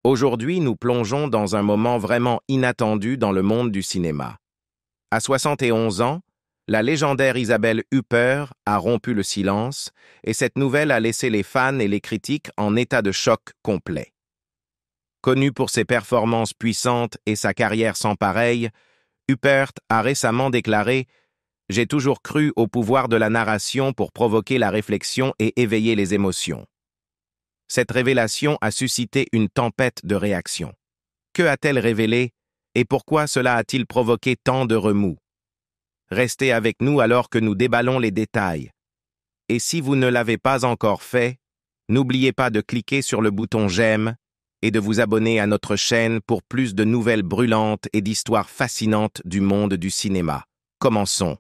Aujourd'hui, nous plongeons dans un moment vraiment inattendu dans le monde du cinéma. À 71 ans, la légendaire Isabelle Huppert a rompu le silence et cette nouvelle a laissé les fans et les critiques en état de choc complet. Connue pour ses performances puissantes et sa carrière sans pareille, Huppert a récemment déclaré « J'ai toujours cru au pouvoir de la narration pour provoquer la réflexion et éveiller les émotions. » Cette révélation a suscité une tempête de réactions. Que a-t-elle révélé et pourquoi cela a-t-il provoqué tant de remous? Restez avec nous alors que nous déballons les détails. Et si vous ne l'avez pas encore fait, n'oubliez pas de cliquer sur le bouton « J'aime » et de vous abonner à notre chaîne pour plus de nouvelles brûlantes et d'histoires fascinantes du monde du cinéma. Commençons.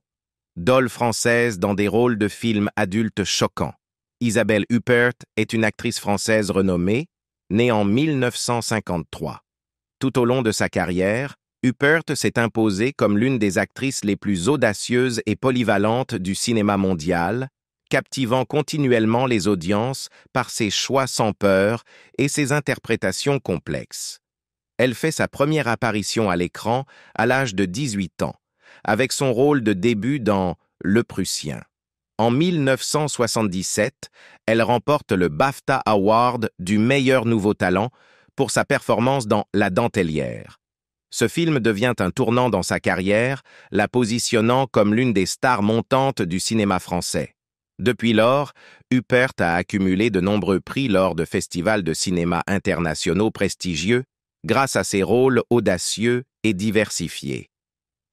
Doll française dans des rôles de films adultes choquants. Isabelle Huppert est une actrice française renommée, née en 1953. Tout au long de sa carrière, Huppert s'est imposée comme l'une des actrices les plus audacieuses et polyvalentes du cinéma mondial, captivant continuellement les audiences par ses choix sans peur et ses interprétations complexes. Elle fait sa première apparition à l'écran à l'âge de 18 ans, avec son rôle de début dans Le Prussien. En 1977, elle remporte le BAFTA Award du meilleur nouveau talent pour sa performance dans La Dentelière. Ce film devient un tournant dans sa carrière, la positionnant comme l'une des stars montantes du cinéma français. Depuis lors, Huppert a accumulé de nombreux prix lors de festivals de cinéma internationaux prestigieux, grâce à ses rôles audacieux et diversifiés.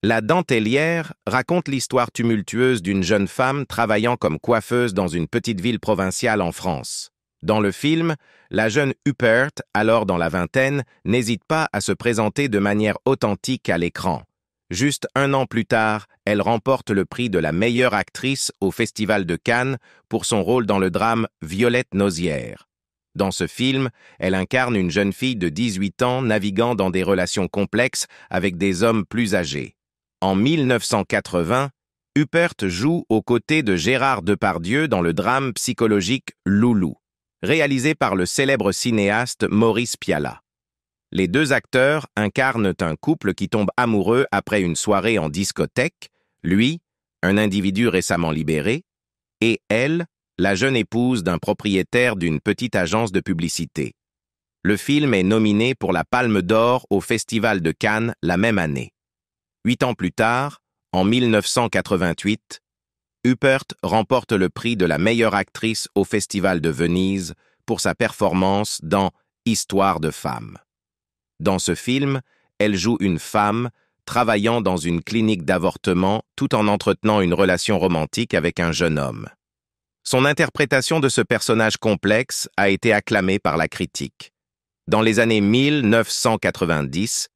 La Dentelière raconte l'histoire tumultueuse d'une jeune femme travaillant comme coiffeuse dans une petite ville provinciale en France. Dans le film, la jeune Huppert, alors dans la vingtaine, n'hésite pas à se présenter de manière authentique à l'écran. Juste un an plus tard, elle remporte le prix de la meilleure actrice au Festival de Cannes pour son rôle dans le drame Violette Nozière. Dans ce film, elle incarne une jeune fille de 18 ans naviguant dans des relations complexes avec des hommes plus âgés. En 1980, Huppert joue aux côtés de Gérard Depardieu dans le drame psychologique Loulou, réalisé par le célèbre cinéaste Maurice Pialat. Les deux acteurs incarnent un couple qui tombe amoureux après une soirée en discothèque, lui, un individu récemment libéré, et elle, la jeune épouse d'un propriétaire d'une petite agence de publicité. Le film est nominé pour la Palme d'Or au Festival de Cannes la même année. 8 ans plus tard, en 1988, Huppert remporte le prix de la meilleure actrice au Festival de Venise pour sa performance dans Histoire de femme. Dans ce film, elle joue une femme travaillant dans une clinique d'avortement tout en entretenant une relation romantique avec un jeune homme. Son interprétation de ce personnage complexe a été acclamée par la critique. Dans les années 1990,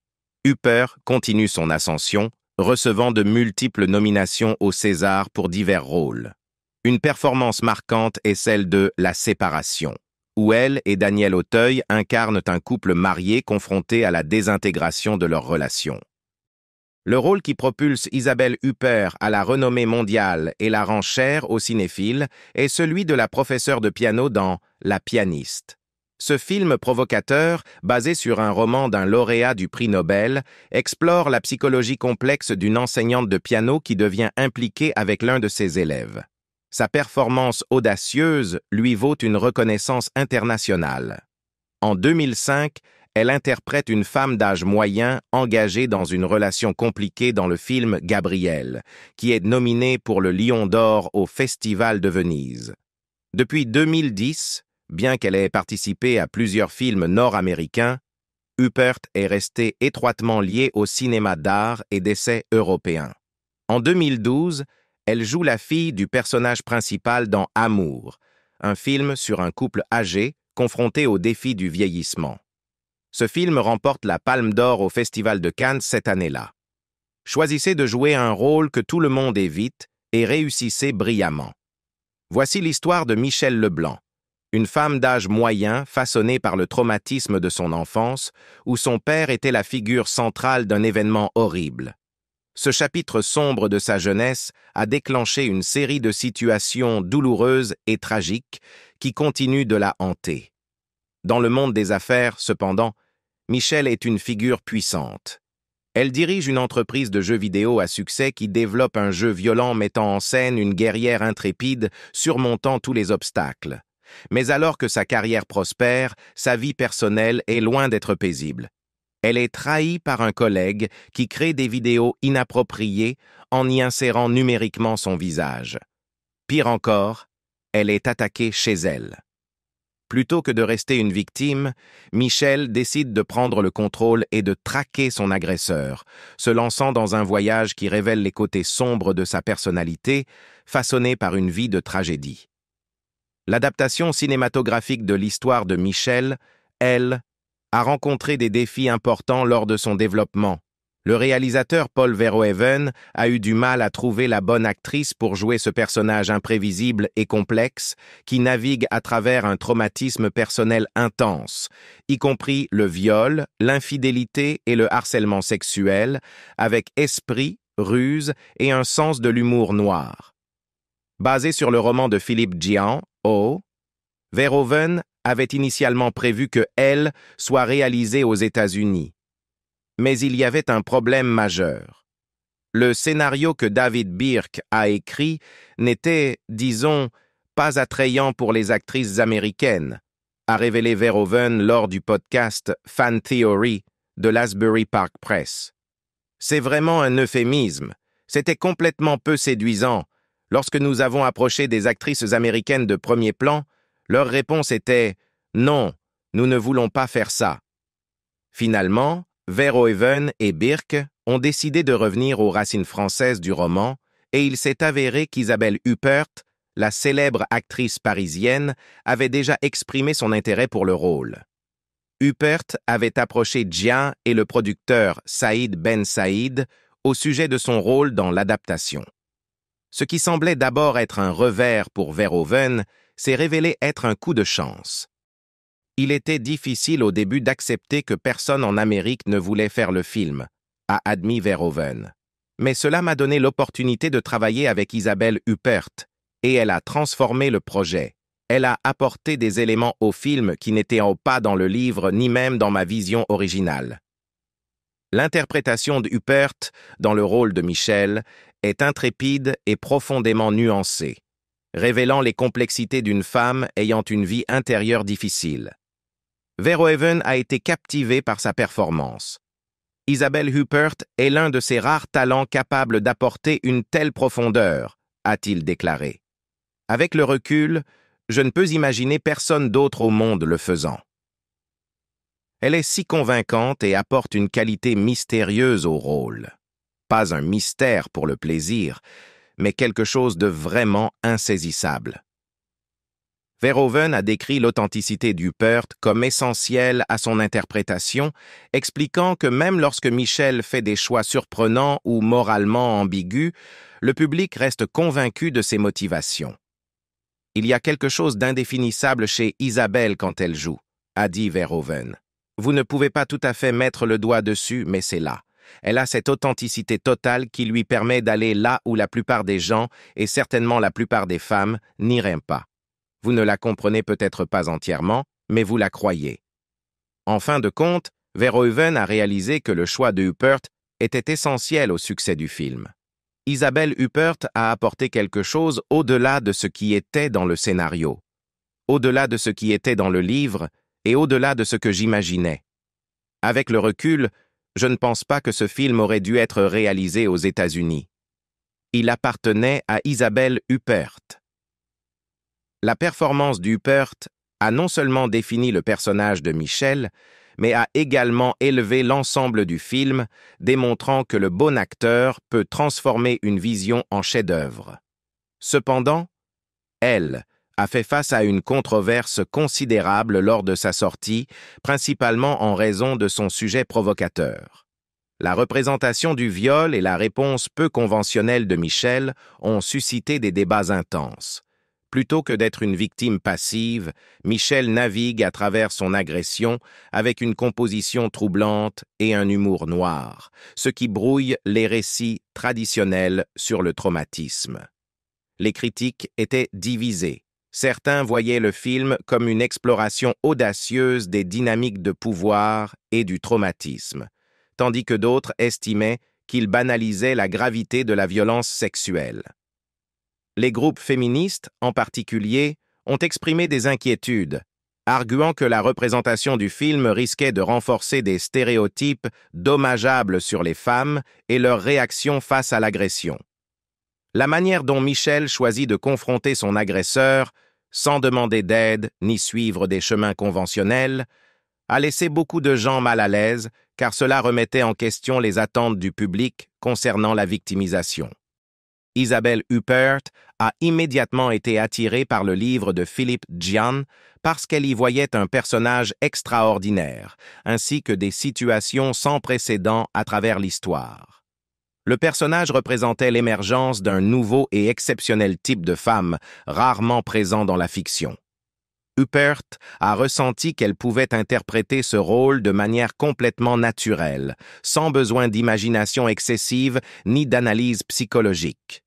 Huppert continue son ascension, recevant de multiples nominations au César pour divers rôles. Une performance marquante est celle de La Séparation, où elle et Daniel Auteuil incarnent un couple marié confronté à la désintégration de leur relation. Le rôle qui propulse Isabelle Huppert à la renommée mondiale et la rend chère aux cinéphiles est celui de la professeure de piano dans La Pianiste. Ce film provocateur, basé sur un roman d'un lauréat du prix Nobel, explore la psychologie complexe d'une enseignante de piano qui devient impliquée avec l'un de ses élèves. Sa performance audacieuse lui vaut une reconnaissance internationale. En 2005, elle interprète une femme d'âge moyen engagée dans une relation compliquée dans le film Gabrielle, qui est nominé pour le Lion d'Or au Festival de Venise. Depuis 2010, bien qu'elle ait participé à plusieurs films nord-américains, Huppert est restée étroitement liée au cinéma d'art et d'essai européen. En 2012, elle joue la fille du personnage principal dans Amour, un film sur un couple âgé confronté au défi du vieillissement. Ce film remporte la Palme d'Or au Festival de Cannes cette année-là. Choisissez de jouer un rôle que tout le monde évite et réussissez brillamment. Voici l'histoire de Michel Leblanc, une femme d'âge moyen façonnée par le traumatisme de son enfance, où son père était la figure centrale d'un événement horrible. Ce chapitre sombre de sa jeunesse a déclenché une série de situations douloureuses et tragiques qui continuent de la hanter. Dans le monde des affaires, cependant, Michelle est une figure puissante. Elle dirige une entreprise de jeux vidéo à succès qui développe un jeu violent mettant en scène une guerrière intrépide surmontant tous les obstacles. Mais alors que sa carrière prospère, sa vie personnelle est loin d'être paisible. Elle est trahie par un collègue qui crée des vidéos inappropriées en y insérant numériquement son visage. Pire encore, elle est attaquée chez elle. Plutôt que de rester une victime, Michelle décide de prendre le contrôle et de traquer son agresseur, se lançant dans un voyage qui révèle les côtés sombres de sa personnalité, façonnée par une vie de tragédie. L'adaptation cinématographique de l'histoire de Michelle, elle, a rencontré des défis importants lors de son développement. Le réalisateur Paul Verhoeven a eu du mal à trouver la bonne actrice pour jouer ce personnage imprévisible et complexe qui navigue à travers un traumatisme personnel intense, y compris le viol, l'infidélité et le harcèlement sexuel, avec esprit, ruse et un sens de l'humour noir. Basé sur le roman de Philippe Gian, Oh, Verhoeven avait initialement prévu que Elle soit réalisée aux États-Unis. Mais il y avait un problème majeur. Le scénario que David Birk a écrit n'était, disons, pas attrayant pour les actrices américaines, a révélé Verhoeven lors du podcast Fan Theory de l'Asbury Park Press. C'est vraiment un euphémisme. C'était complètement peu séduisant. Lorsque nous avons approché des actrices américaines de premier plan, leur réponse était « Non, nous ne voulons pas faire ça ». Finalement, Verhoeven et Birk ont décidé de revenir aux racines françaises du roman et il s'est avéré qu'Isabelle Huppert, la célèbre actrice parisienne, avait déjà exprimé son intérêt pour le rôle. Huppert avait approché Gian et le producteur Saïd Ben Saïd au sujet de son rôle dans l'adaptation. Ce qui semblait d'abord être un revers pour Verhoeven s'est révélé être un coup de chance. Il était difficile au début d'accepter que personne en Amérique ne voulait faire le film, a admis Verhoeven. Mais cela m'a donné l'opportunité de travailler avec Isabelle Huppert, et elle a transformé le projet. Elle a apporté des éléments au film qui n'étaient pas dans le livre ni même dans ma vision originale. L'interprétation de Huppert dans le rôle de Michelle est intrépide et profondément nuancée, révélant les complexités d'une femme ayant une vie intérieure difficile. Verhoeven a été captivé par sa performance. Isabelle Huppert est l'un de ces rares talents capables d'apporter une telle profondeur, a-t-il déclaré. Avec le recul, je ne peux imaginer personne d'autre au monde le faisant. Elle est si convaincante et apporte une qualité mystérieuse au rôle. Pas un mystère pour le plaisir, mais quelque chose de vraiment insaisissable. Verhoeven a décrit l'authenticité d'Huppert comme essentielle à son interprétation, expliquant que même lorsque Michelle fait des choix surprenants ou moralement ambigus, le public reste convaincu de ses motivations. Il y a quelque chose d'indéfinissable chez Isabelle quand elle joue, a dit Verhoeven. Vous ne pouvez pas tout à fait mettre le doigt dessus, mais c'est là. Elle a cette authenticité totale qui lui permet d'aller là où la plupart des gens, et certainement la plupart des femmes, n'iraient pas. Vous ne la comprenez peut-être pas entièrement, mais vous la croyez. En fin de compte, Verhoeven a réalisé que le choix de Huppert était essentiel au succès du film. Isabelle Huppert a apporté quelque chose au-delà de ce qui était dans le scénario, au-delà de ce qui était dans le livre et au-delà de ce que j'imaginais. Avec le recul, je ne pense pas que ce film aurait dû être réalisé aux États-Unis. Il appartenait à Isabelle Huppert. La performance d'Huppert a non seulement défini le personnage de Michelle, mais a également élevé l'ensemble du film, démontrant que le bon acteur peut transformer une vision en chef-d'œuvre. Cependant, Elle a fait face à une controverse considérable lors de sa sortie, principalement en raison de son sujet provocateur. La représentation du viol et la réponse peu conventionnelle de Michelle ont suscité des débats intenses. Plutôt que d'être une victime passive, Michelle navigue à travers son agression avec une composition troublante et un humour noir, ce qui brouille les récits traditionnels sur le traumatisme. Les critiques étaient divisées. Certains voyaient le film comme une exploration audacieuse des dynamiques de pouvoir et du traumatisme, tandis que d'autres estimaient qu'il banalisait la gravité de la violence sexuelle. Les groupes féministes, en particulier, ont exprimé des inquiétudes, arguant que la représentation du film risquait de renforcer des stéréotypes dommageables sur les femmes et leur réaction face à l'agression. La manière dont Michel choisit de confronter son agresseur, sans demander d'aide ni suivre des chemins conventionnels, a laissé beaucoup de gens mal à l'aise car cela remettait en question les attentes du public concernant la victimisation. Isabelle Huppert a immédiatement été attirée par le livre de Philippe Gian parce qu'elle y voyait un personnage extraordinaire, ainsi que des situations sans précédent à travers l'histoire. Le personnage représentait l'émergence d'un nouveau et exceptionnel type de femme, rarement présent dans la fiction. Huppert a ressenti qu'elle pouvait interpréter ce rôle de manière complètement naturelle, sans besoin d'imagination excessive ni d'analyse psychologique.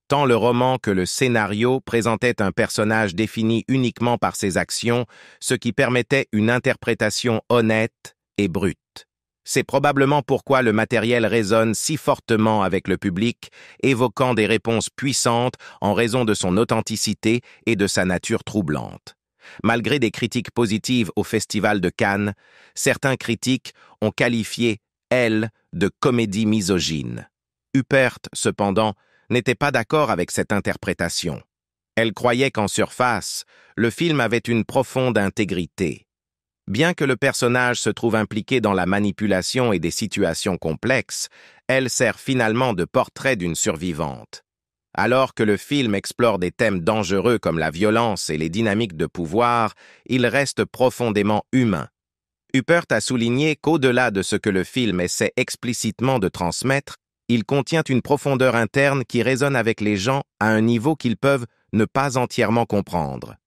Tant le roman que le scénario présentaient un personnage défini uniquement par ses actions, ce qui permettait une interprétation honnête et brute. C'est probablement pourquoi le matériel résonne si fortement avec le public, évoquant des réponses puissantes en raison de son authenticité et de sa nature troublante. Malgré des critiques positives au Festival de Cannes, certains critiques ont qualifié « Elle » de comédie misogyne. Huppert, cependant, n'était pas d'accord avec cette interprétation. Elle croyait qu'en surface, le film avait une profonde intégrité. Bien que le personnage se trouve impliqué dans la manipulation et des situations complexes, elle sert finalement de portrait d'une survivante. Alors que le film explore des thèmes dangereux comme la violence et les dynamiques de pouvoir, il reste profondément humain. Huppert a souligné qu'au-delà de ce que le film essaie explicitement de transmettre, il contient une profondeur interne qui résonne avec les gens à un niveau qu'ils peuvent ne pas entièrement comprendre.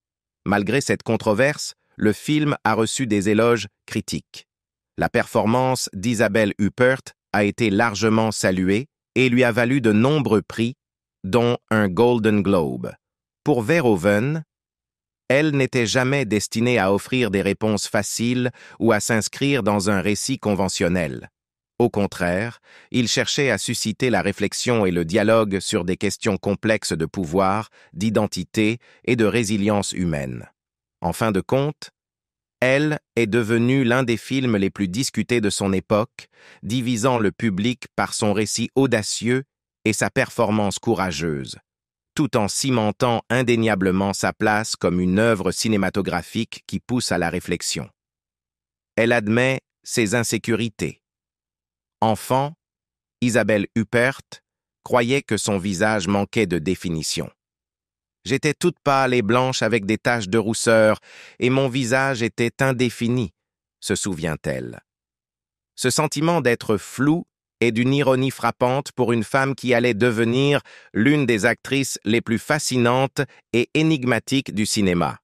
Malgré cette controverse, le film a reçu des éloges critiques. La performance d'Isabelle Huppert a été largement saluée et lui a valu de nombreux prix, dont un Golden Globe. Pour Verhoeven, elle n'était jamais destinée à offrir des réponses faciles ou à s'inscrire dans un récit conventionnel. Au contraire, il cherchait à susciter la réflexion et le dialogue sur des questions complexes de pouvoir, d'identité et de résilience humaine. En fin de compte, Elle est devenue l'un des films les plus discutés de son époque, divisant le public par son récit audacieux et sa performance courageuse, tout en cimentant indéniablement sa place comme une œuvre cinématographique qui pousse à la réflexion. Elle admet ses insécurités. Enfant, Isabelle Huppert croyait que son visage manquait de définition. « J'étais toute pâle et blanche avec des taches de rousseur, et mon visage était indéfini », se souvient-elle. Ce sentiment d'être flou est d'une ironie frappante pour une femme qui allait devenir l'une des actrices les plus fascinantes et énigmatiques du cinéma.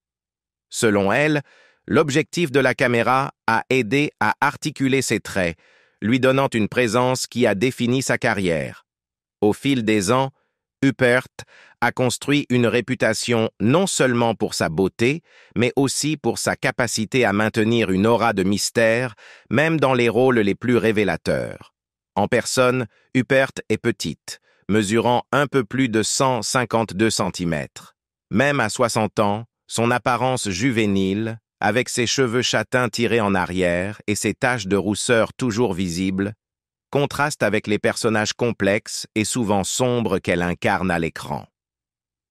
Selon elle, l'objectif de la caméra a aidé à articuler ses traits, lui donnant une présence qui a défini sa carrière. Au fil des ans, Huppert a construit une réputation non seulement pour sa beauté, mais aussi pour sa capacité à maintenir une aura de mystère, même dans les rôles les plus révélateurs. En personne, Huppert est petite, mesurant un peu plus de 152 cm. Même à 60 ans, son apparence juvénile, avec ses cheveux châtains tirés en arrière et ses taches de rousseur toujours visibles, contraste avec les personnages complexes et souvent sombres qu'elle incarne à l'écran.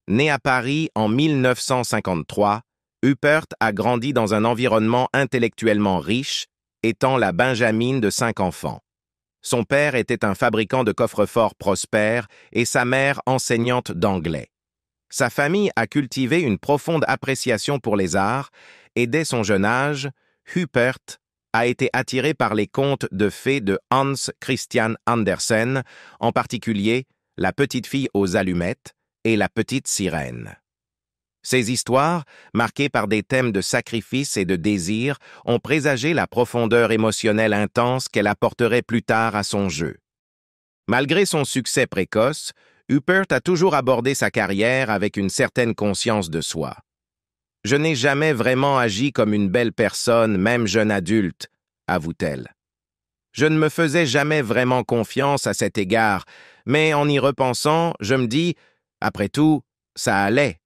Née à Paris en 1953, Huppert a grandi dans un environnement intellectuellement riche, étant la benjamine de 5 enfants. Son père était un fabricant de coffres-forts prospère et sa mère enseignante d'anglais. Sa famille a cultivé une profonde appréciation pour les arts et dès son jeune âge, Huppert a été attiré par les contes de fées de Hans Christian Andersen, en particulier La petite fille aux allumettes et La petite sirène. Ces histoires, marquées par des thèmes de sacrifice et de désir, ont présagé la profondeur émotionnelle intense qu'elle apporterait plus tard à son jeu. Malgré son succès précoce, Huppert a toujours abordé sa carrière avec une certaine conscience de soi. Je n'ai jamais vraiment agi comme une belle personne, même jeune adulte, avoue-t-elle. Je ne me faisais jamais vraiment confiance à cet égard, mais en y repensant, je me dis, après tout, ça allait.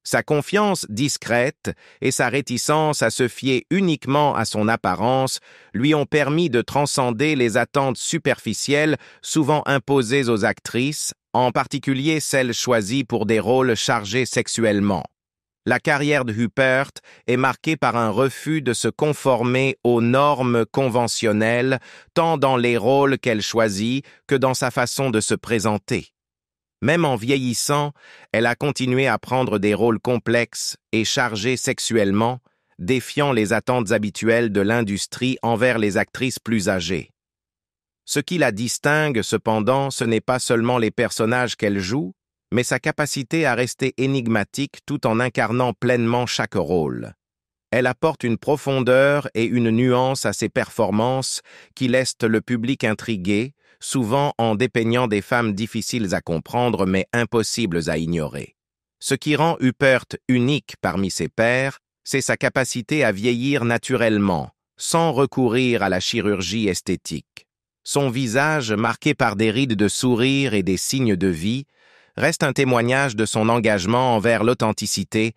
Sa confiance discrète et sa réticence à se fier uniquement à son apparence lui ont permis de transcender les attentes superficielles souvent imposées aux actrices, en particulier celles choisies pour des rôles chargés sexuellement. La carrière de Huppert est marquée par un refus de se conformer aux normes conventionnelles, tant dans les rôles qu'elle choisit que dans sa façon de se présenter. Même en vieillissant, elle a continué à prendre des rôles complexes et chargés sexuellement, défiant les attentes habituelles de l'industrie envers les actrices plus âgées. Ce qui la distingue, cependant, ce n'est pas seulement les personnages qu'elle joue, mais sa capacité à rester énigmatique tout en incarnant pleinement chaque rôle. Elle apporte une profondeur et une nuance à ses performances qui laissent le public intrigué, souvent en dépeignant des femmes difficiles à comprendre mais impossibles à ignorer. Ce qui rend Huppert unique parmi ses pairs, c'est sa capacité à vieillir naturellement, sans recourir à la chirurgie esthétique. Son visage, marqué par des rides de sourire et des signes de vie, reste un témoignage de son engagement envers l'authenticité,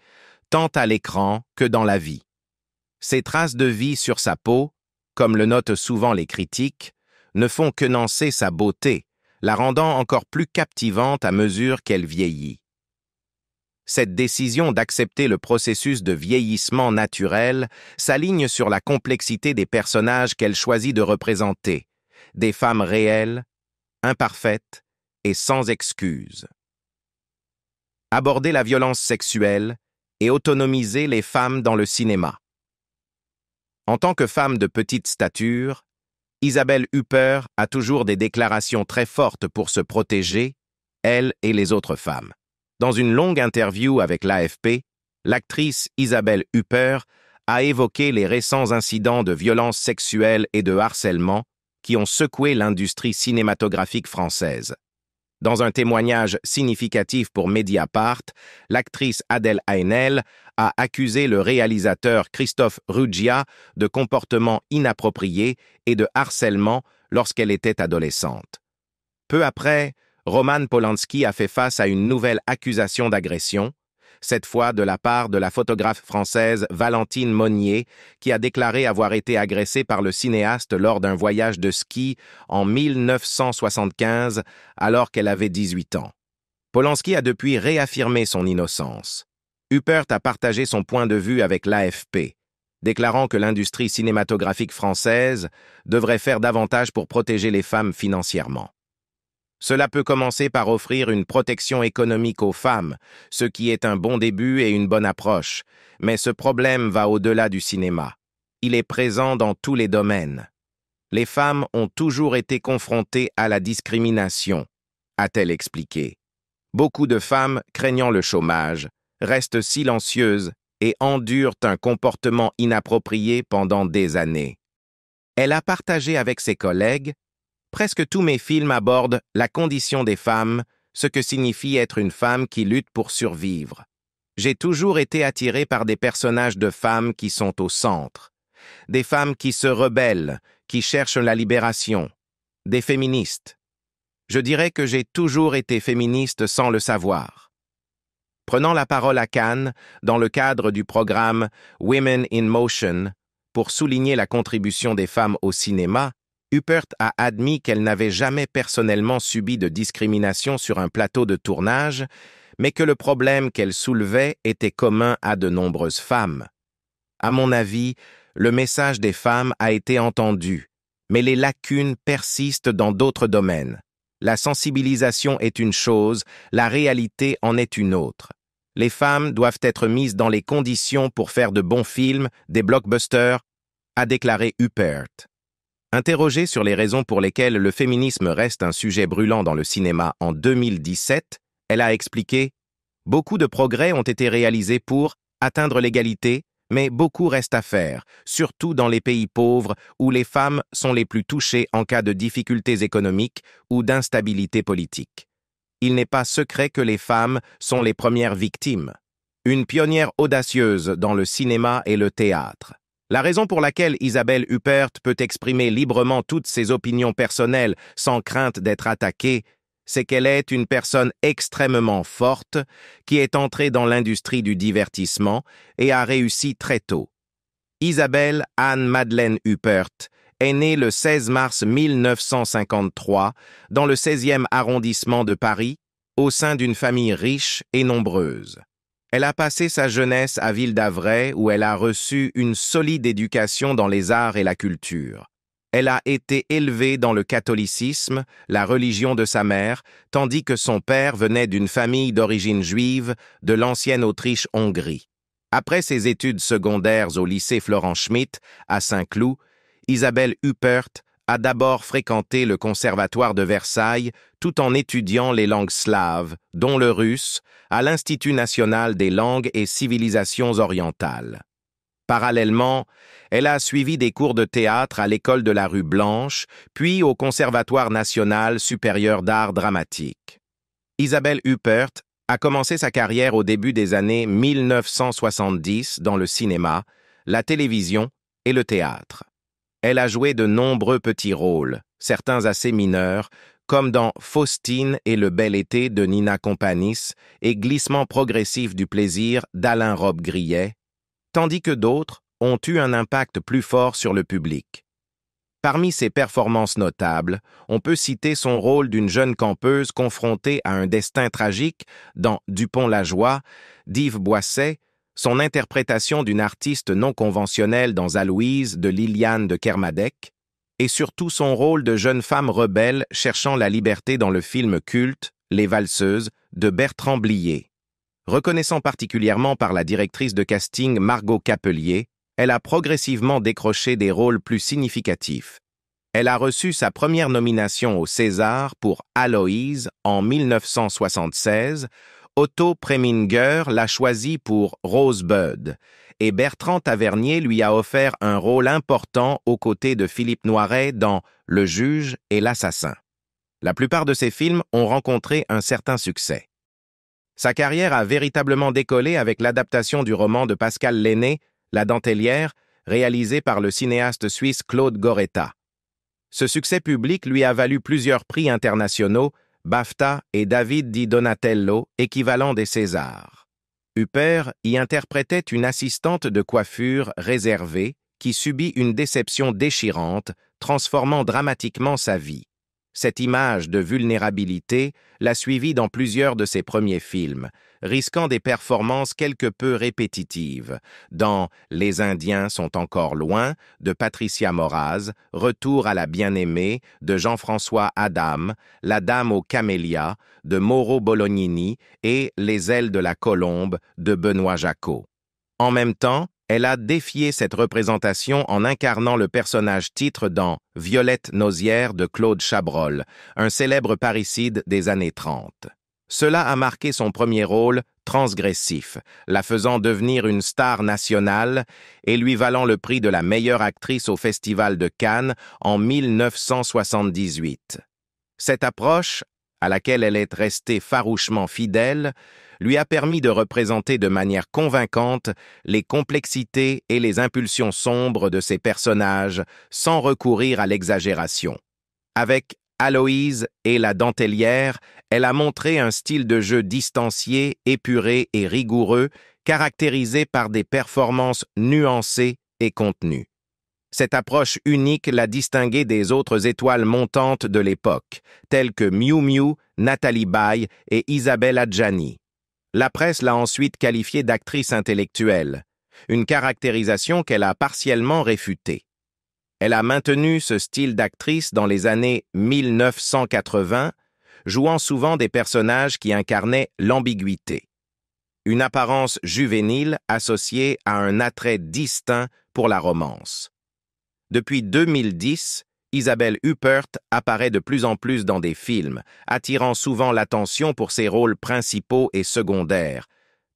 tant à l'écran que dans la vie. Ces traces de vie sur sa peau, comme le notent souvent les critiques, ne font que nancer sa beauté, la rendant encore plus captivante à mesure qu'elle vieillit. Cette décision d'accepter le processus de vieillissement naturel s'aligne sur la complexité des personnages qu'elle choisit de représenter, des femmes réelles, imparfaites et sans excuses. Aborder la violence sexuelle et autonomiser les femmes dans le cinéma. En tant que femme de petite stature, Isabelle Huppert a toujours des déclarations très fortes pour se protéger, elle et les autres femmes. Dans une longue interview avec l'AFP, l'actrice Isabelle Huppert a évoqué les récents incidents de violence sexuelle et de harcèlement qui ont secoué l'industrie cinématographique française. Dans un témoignage significatif pour Mediapart, l'actrice Adèle Haenel a accusé le réalisateur Christophe Ruggia de comportements inappropriés et de harcèlement lorsqu'elle était adolescente. Peu après, Roman Polanski a fait face à une nouvelle accusation d'agression, cette fois de la part de la photographe française Valentine Monnier, qui a déclaré avoir été agressée par le cinéaste lors d'un voyage de ski en 1975, alors qu'elle avait 18 ans. Polanski a depuis réaffirmé son innocence. Huppert a partagé son point de vue avec l'AFP, déclarant que l'industrie cinématographique française devrait faire davantage pour protéger les femmes financièrement. Cela peut commencer par offrir une protection économique aux femmes, ce qui est un bon début et une bonne approche, mais ce problème va au-delà du cinéma. Il est présent dans tous les domaines. Les femmes ont toujours été confrontées à la discrimination, a-t-elle expliqué. Beaucoup de femmes, craignant le chômage, restent silencieuses et endurent un comportement inapproprié pendant des années. Elle a partagé avec ses collègues: presque tous mes films abordent la condition des femmes, ce que signifie être une femme qui lutte pour survivre. J'ai toujours été attirée par des personnages de femmes qui sont au centre, des femmes qui se rebellent, qui cherchent la libération, des féministes. Je dirais que j'ai toujours été féministe sans le savoir. Prenant la parole à Cannes, dans le cadre du programme Women in Motion, pour souligner la contribution des femmes au cinéma, Huppert a admis qu'elle n'avait jamais personnellement subi de discrimination sur un plateau de tournage, mais que le problème qu'elle soulevait était commun à de nombreuses femmes. À mon avis, le message des femmes a été entendu, mais les lacunes persistent dans d'autres domaines. La sensibilisation est une chose, la réalité en est une autre. Les femmes doivent être mises dans les conditions pour faire de bons films, des blockbusters, a déclaré Huppert. Interrogée sur les raisons pour lesquelles le féminisme reste un sujet brûlant dans le cinéma en 2017, elle a expliqué: « Beaucoup de progrès ont été réalisés pour atteindre l'égalité, mais beaucoup reste à faire, surtout dans les pays pauvres où les femmes sont les plus touchées en cas de difficultés économiques ou d'instabilité politique. Il n'est pas secret que les femmes sont les premières victimes. une pionnière audacieuse dans le cinéma et le théâtre. La raison pour laquelle Isabelle Huppert peut exprimer librement toutes ses opinions personnelles sans crainte d'être attaquée, c'est qu'elle est une personne extrêmement forte qui est entrée dans l'industrie du divertissement et a réussi très tôt. Isabelle Anne-Madeleine Huppert est née le 16 mars 1953 dans le 16e arrondissement de Paris, au sein d'une famille riche et nombreuse. Elle a passé sa jeunesse à Ville-d'Avray où elle a reçu une solide éducation dans les arts et la culture. Elle a été élevée dans le catholicisme, la religion de sa mère, tandis que son père venait d'une famille d'origine juive de l'ancienne Autriche-Hongrie. Après ses études secondaires au lycée Florent Schmitt à Saint-Cloud, Isabelle Huppert a d'abord fréquenté le conservatoire de Versailles tout en étudiant les langues slaves, dont le russe, à l'Institut national des langues et civilisations orientales. Parallèlement, elle a suivi des cours de théâtre à l'école de la rue Blanche, puis au Conservatoire national supérieur d'art dramatique. Isabelle Huppert a commencé sa carrière au début des années 1970 dans le cinéma, la télévision et le théâtre. Elle a joué de nombreux petits rôles, certains assez mineurs, comme dans Faustine et le bel été de Nina Companis et Glissement progressif du plaisir d'Alain Robbe-Grillet, tandis que d'autres ont eu un impact plus fort sur le public. Parmi ses performances notables, on peut citer son rôle d'une jeune campeuse confrontée à un destin tragique dans Dupont-la-Joie d'Yves Boisset, son interprétation d'une artiste non conventionnelle dans Aloïse de Liliane de Kermadec, et surtout son rôle de jeune femme rebelle cherchant la liberté dans le film culte Les Valseuses de Bertrand Blier. Reconnaissant particulièrement par la directrice de casting Margot Capelier, elle a progressivement décroché des rôles plus significatifs. Elle a reçu sa première nomination au César pour Aloïse en 1976, Otto Preminger l'a choisi pour Rosebud, et Bertrand Tavernier lui a offert un rôle important aux côtés de Philippe Noiret dans Le Juge et l'Assassin. La plupart de ses films ont rencontré un certain succès. Sa carrière a véritablement décollé avec l'adaptation du roman de Pascal Lenné, La Dentelière, réalisé par le cinéaste suisse Claude Goretta. Ce succès public lui a valu plusieurs prix internationaux, BAFTA et David di Donatello, équivalent des Césars. Huppert y interprétait une assistante de coiffure réservée qui subit une déception déchirante, transformant dramatiquement sa vie. Cette image de vulnérabilité l'a suivie dans plusieurs de ses premiers films, risquant des performances quelque peu répétitives, dans Les Indiens sont encore loin, de Patricia Moraz, Retour à la bien-aimée, de Jean-François Adam, La Dame aux camélias, de Mauro Bolognini et Les ailes de la colombe, de Benoît Jacquot. En même temps, elle a défié cette représentation en incarnant le personnage titre dans Violette Nozière de Claude Chabrol, un célèbre parricide des années 30. Cela a marqué son premier rôle transgressif, la faisant devenir une star nationale et lui valant le prix de la meilleure actrice au Festival de Cannes en 1978. Cette approche, à laquelle elle est restée farouchement fidèle, lui a permis de représenter de manière convaincante les complexités et les impulsions sombres de ses personnages sans recourir à l'exagération. Avec Aloïse et La Dentelière, elle a montré un style de jeu distancié, épuré et rigoureux, caractérisé par des performances nuancées et contenues. Cette approche unique l'a distinguée des autres étoiles montantes de l'époque, telles que Miu Miu, Nathalie Baye et Isabelle Adjani. La presse l'a ensuite qualifiée d'actrice intellectuelle, une caractérisation qu'elle a partiellement réfutée. Elle a maintenu ce style d'actrice dans les années 1980, jouant souvent des personnages qui incarnaient l'ambiguïté. Une apparence juvénile associée à un attrait distinct pour la romance. Depuis 2010, Isabelle Huppert apparaît de plus en plus dans des films, attirant souvent l'attention pour ses rôles principaux et secondaires,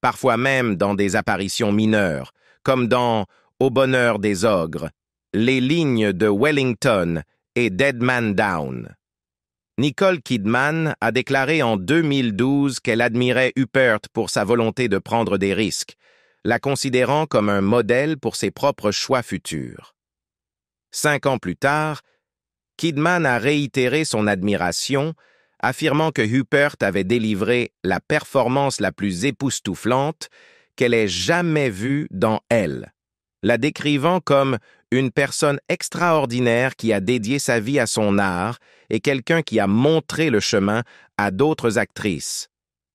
parfois même dans des apparitions mineures, comme dans Au bonheur des ogres, Les lignes de Wellington et Dead Man Down. Nicole Kidman a déclaré en 2012 qu'elle admirait Rupert pour sa volonté de prendre des risques, la considérant comme un modèle pour ses propres choix futurs. 5 ans plus tard, Kidman a réitéré son admiration, affirmant que Rupert avait délivré la performance la plus époustouflante qu'elle ait jamais vue dans Elle, la décrivant comme une personne extraordinaire qui a dédié sa vie à son art et quelqu'un qui a montré le chemin à d'autres actrices.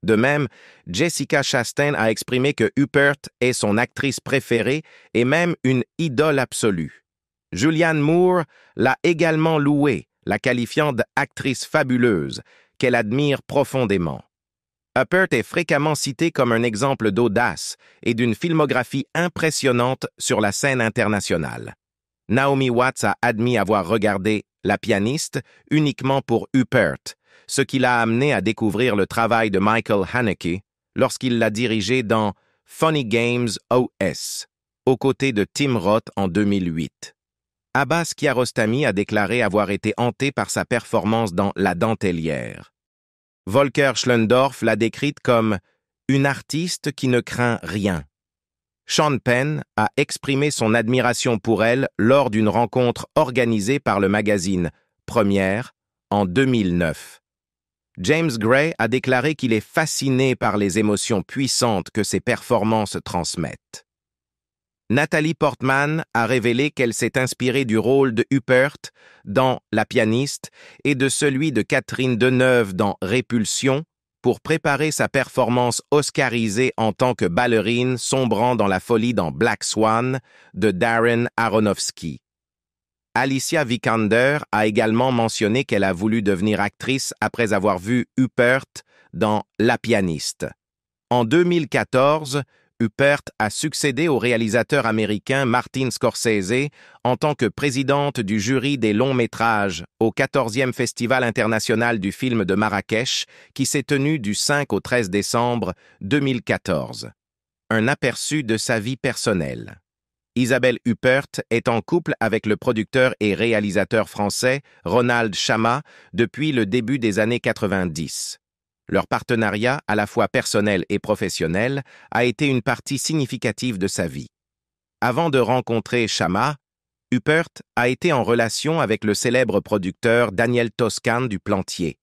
De même, Jessica Chastain a exprimé que Rupert est son actrice préférée et même une idole absolue. Julianne Moore l'a également louée, la qualifiant d'actrice fabuleuse, qu'elle admire profondément. Rupert est fréquemment cité comme un exemple d'audace et d'une filmographie impressionnante sur la scène internationale. Naomi Watts a admis avoir regardé La pianiste uniquement pour Rupert, ce qui l'a amené à découvrir le travail de Michael Haneke lorsqu'il l'a dirigé dans Funny Games OS, aux côtés de Tim Roth en 2008. Abbas Kiarostami a déclaré avoir été hanté par sa performance dans La Dentelière. Volker Schlendorf l'a décrite comme « une artiste qui ne craint rien ». Sean Penn a exprimé son admiration pour elle lors d'une rencontre organisée par le magazine Première en 2009. James Gray a déclaré qu'il est fasciné par les émotions puissantes que ses performances transmettent. Nathalie Portman a révélé qu'elle s'est inspirée du rôle de Rupert dans La pianiste et de celui de Catherine Deneuve dans Répulsion pour préparer sa performance oscarisée en tant que ballerine sombrant dans la folie dans Black Swan de Darren Aronofsky. Alicia Vikander a également mentionné qu'elle a voulu devenir actrice après avoir vu Rupert dans La pianiste. En 2014, Rupert a succédé au réalisateur américain Martin Scorsese en tant que présidente du jury des longs métrages au 14e Festival international du film de Marrakech qui s'est tenu du 5 au 13 décembre 2014. Un aperçu de sa vie personnelle. Isabelle Huppert est en couple avec le producteur et réalisateur français Ronald Chamat depuis le début des années 90. Leur partenariat, à la fois personnel et professionnel, a été une partie significative de sa vie. Avant de rencontrer Chamat, Huppert a été en relation avec le célèbre producteur Daniel Toscan du Plantier,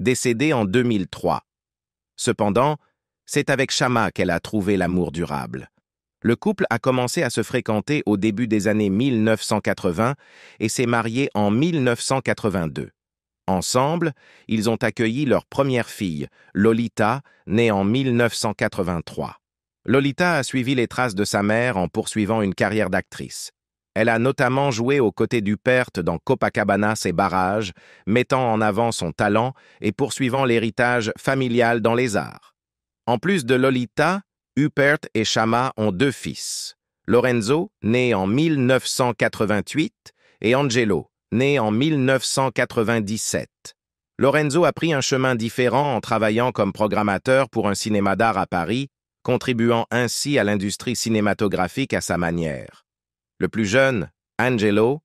décédé en 2003. Cependant, c'est avec Chamat qu'elle a trouvé l'amour durable. Le couple a commencé à se fréquenter au début des années 1980 et s'est marié en 1982. Ensemble, ils ont accueilli leur première fille, Lolita, née en 1983. Lolita a suivi les traces de sa mère en poursuivant une carrière d'actrice. Elle a notamment joué aux côtés d'Huppert dans Copacabanas et Barrages, mettant en avant son talent et poursuivant l'héritage familial dans les arts. En plus de Lolita, Huppert et Chamat ont 2 fils, Lorenzo, né en 1988, et Angelo, né en 1997. Lorenzo a pris un chemin différent en travaillant comme programmateur pour un cinéma d'art à Paris, contribuant ainsi à l'industrie cinématographique à sa manière. Le plus jeune, Angelo,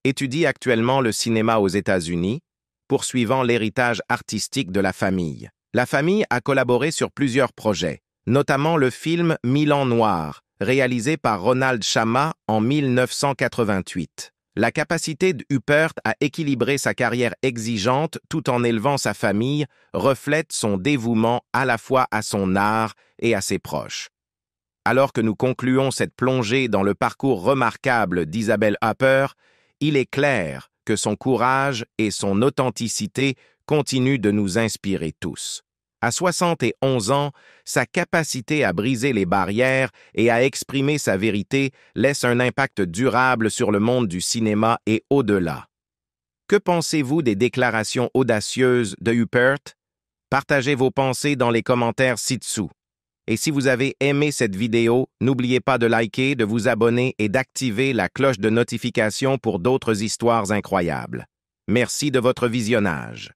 étudie actuellement le cinéma aux États-Unis, poursuivant l'héritage artistique de la famille. La famille a collaboré sur plusieurs projets, notamment le film Milan Noir, réalisé par Ronald Chamat en 1988. La capacité de Huppert à équilibrer sa carrière exigeante tout en élevant sa famille reflète son dévouement à la fois à son art et à ses proches. Alors que nous concluons cette plongée dans le parcours remarquable d'Isabelle Huppert, il est clair que son courage et son authenticité continuent de nous inspirer tous. À 71 ans, sa capacité à briser les barrières et à exprimer sa vérité laisse un impact durable sur le monde du cinéma et au-delà. Que pensez-vous des déclarations audacieuses de Huppert? Partagez vos pensées dans les commentaires ci-dessous. Et si vous avez aimé cette vidéo, n'oubliez pas de liker, de vous abonner et d'activer la cloche de notification pour d'autres histoires incroyables. Merci de votre visionnage.